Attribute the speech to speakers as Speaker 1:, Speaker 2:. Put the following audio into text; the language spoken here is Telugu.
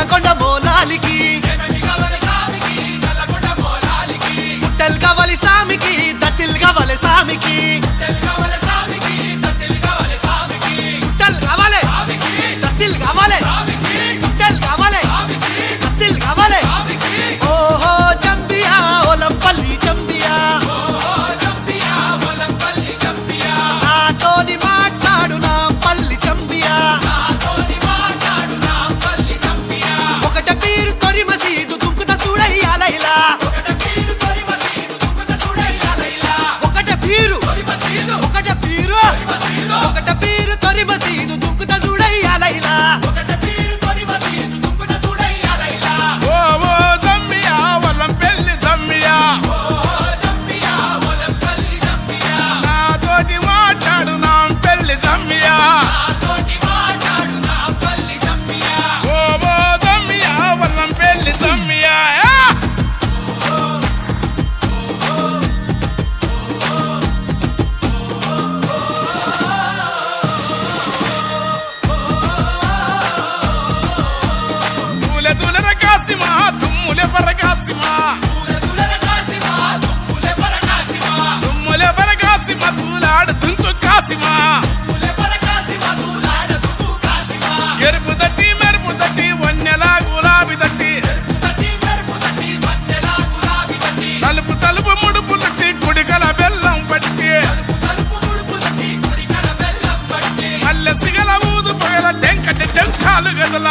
Speaker 1: నల్లగొండ మోలాలికి పుట్టెల్ గవలి సామికి దట్టిల్ గవలి సామికి పుట్టెల్ గవలే దట్టిల్ గవలే పుట్టెల్ గవలే దట్టిల్ గవలే ఓహో జంబియా ఒలంపల్లి జంబియా నాతోని మాట్లాడు నా పల్లి జంబియా ఒకట పీరు తొరి మసీదు దుక్కుత చూడయ్యాలైలా ఒకట పీరు తొరి మసీదు దుక్కుత చూడయ్యాలైలా
Speaker 2: ఓ ఓ జంబియా వల్లంపల్లి జంబియా నాతోటి మాట్లాడు నా పెళ్లి జంబియా ఓ ఓ జంబియా వల్లంపల్లి జంబియా తూలె తూలెర కాసిమా తుమ్ములె పరకాసిమా తుమ్ములె పరకాసిమా తూలాడు తుంకు కాసిమా ఎరుపు దట్టి మెరుపు దట్టి వన్నెలా గులాబీ దట్టి తలుపు తలుపు ముడుపు లట్టి కుడికల బెల్లం పట్టి అల్లె సిగల ఊదు పొగల టెంకటి టెంకాలు గదల